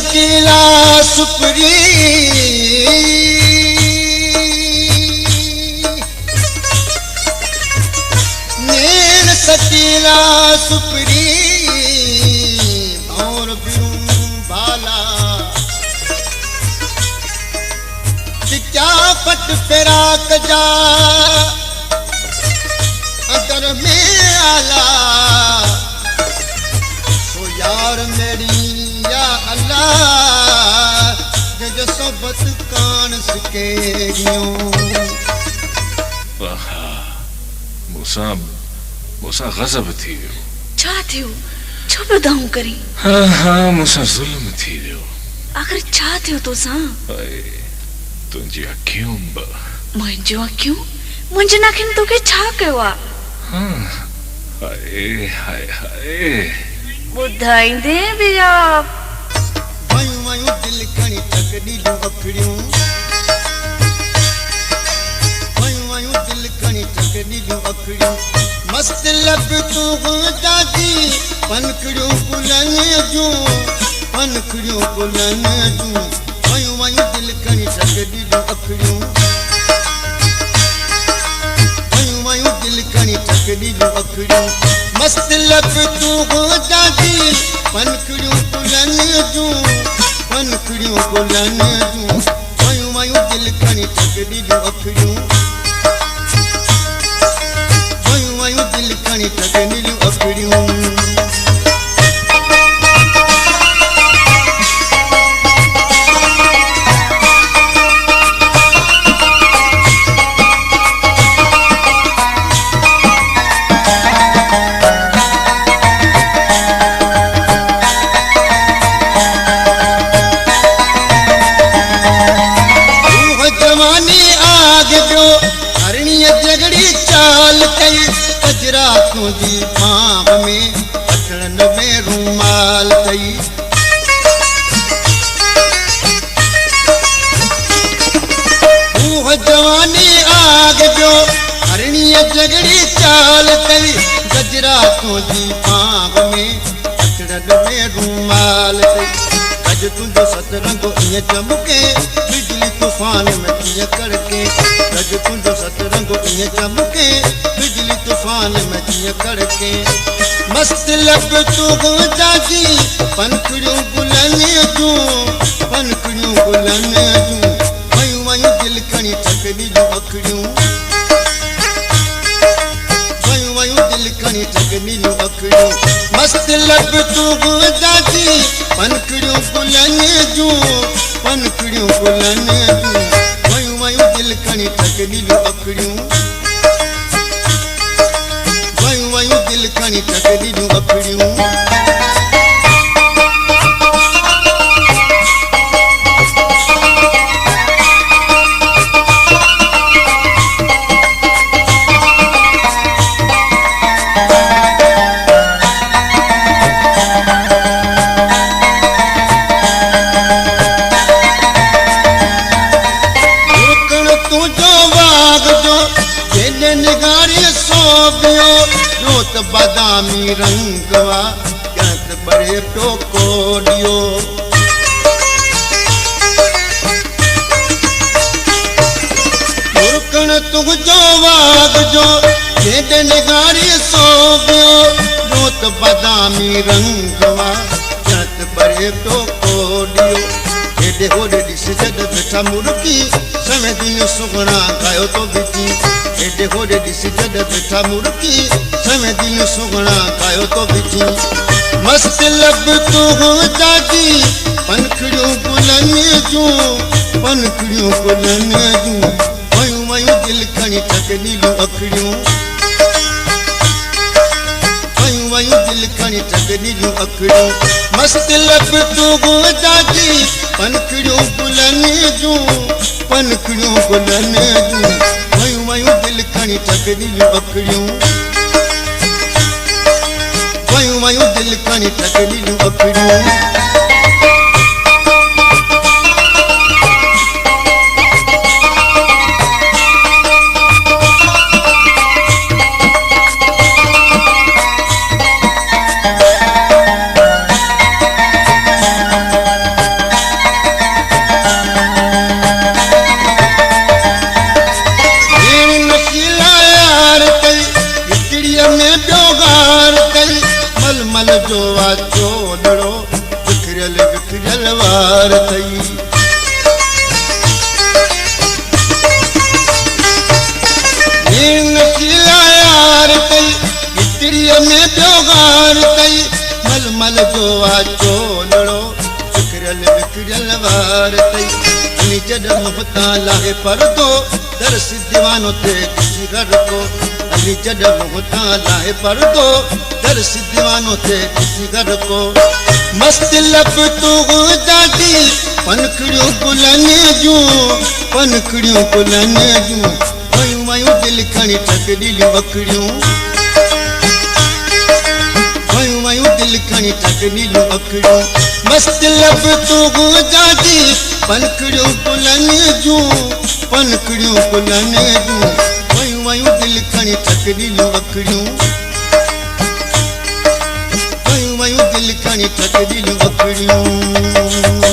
सकीला सुपरी नैन सकीला सुपरी और बिरूं बाला क्या पट फिराक जा अगर में आला तो यार मेरी या अल्लाह जो सोबत कान सके मूसा गज़ब थी वियो छा थियो छो पियो दाऊं करी हाँ हाँ मूसा ज़ुल्म थी वियो आखिर छा थियो तोसां तुंहिंजी अखियूं बि मुंहिंजूं अखियूं मुंहिंजी नाखिन तोखे छा कयो आहे हाँ हाय हाय हाय ॿुधाईंदे बि वयूं वयूं दिल खणी तक ॾींदियूं अखड़ियूं वयूं वयूं दिल खणी तक ॾींदियूं अखड़ियूं मस्त लब तूं दादी पनखड़ियूं गुलनि जूं पनखड़ियूं गुलनि जूं वयूं वयूं दिल खणी तक ॾींदियूं अखड़ियूं वयूं वयूं दिल खणी तक ॾींदियूं अखड़ियूं मस्त लब तूं दादी पनखड़ियूं गुलनि जूं पनखड़ियूं गुलनि जूं वयूं वयूं दिल खणी तक ॾींदियूं अखड़ियूं वयूं वयूं दिल खणी तक ॾींदियूं अखड़ियूं तुझी पाप में अचड़न में रूमाल कई जवानी आग जो हरणीअ जगड़ी चाल कई गजरा तुझी पाप में अचड़न में रूमाल कई अज तुझो सतरंगो ईअं चमके बिजली तूफान में कीअं कड़के अज तुझो सतरंगो ईअं चमके बिजली तूफान में कीअं कड़के मस्त लब तूं जागी पनखड़ियूं गुलनि जूं पनखड़ियूं गुलनि जूं वयूं वयूं दिल खणी तक ॾींदियूं अखड़ियूं वयूं वयूं दिल खणी तक ॾींदियूं अखड़ियूं मस्त लब तूं जागी पनखड़ियूं गुलनि जूं पनखड़ियूं गुलनि जूं वयूं वयूं दिल खणी तक ॾींदियूं अखड़ियूं वयूं वयूं दिल खणी तक ॾींदियूं अखड़ियूं बादामी रंगवा जत बड़े टोकोडियो मुरकण तुझो वाग जो जेॾे निगारी सोबियो रोत बादामी रंगवा जत बड़े टोकोडियो हेॾे होॾे ॾिस जद वेठा मुर्गी समय दिन सुगणा गायो तो बिठी हेॾे होॾे ॾिस जद वेठा मुर्गी समय दिन सुगणा गायो तो बिठी मस्त लब तूं जागी पनखड़ियूं गुलनि जूं पनखड़ियूं गुलनि जूं वयूं वयूं दिल खणी तक ॾींदियूं अखड़ियूं वयूं वयूं दिल खणी तक ॾींदियूं अखड़ियूं मस्त लब तूं जागी पनखड़ियूं गुलनि जूं पनखड़ियूं गुलनि जूं वयूं वयूं दिल खणी तक ॾींदियूं अखड़ियूं वयूं वयूं दिल खणी तक ॾींदियूं अखड़ियूं जो चोलड़ो विखरियल विखरियल वार अथई नशीला यार अथई इतरीअ में प्योगार अथई मलमल जो चोलड़ो विखरियल विखरियल वार अथई अनी जॾहिं मुहता लाहे परदो दर्श दीवानो ते ॾिसी रड़को अली जॾहिं मुहता लाहे परदो दर्श दीवानो ते ॾिसी रड़को मस्त लब तू जागी पनखड़ियूं गुलनि जूं पनखड़ियूं गुलनि जूं वयूं वयूं दिलि खणी ठग ॾिलियूं अखड़ियूं वयूं वयूं दिलि खणी ठग ॾिलियूं अखड़ियूं मस्त लब तू जागी पनखड़ियूं गुलनि जूं पनखड़ियूं गुलनि जूं वयूं वयूं दिलि खणी ठग ॾिलियूं अखड़ियूं वयूं वयूं दिलि खणी ठग ॾिलियूं अखड़ियूं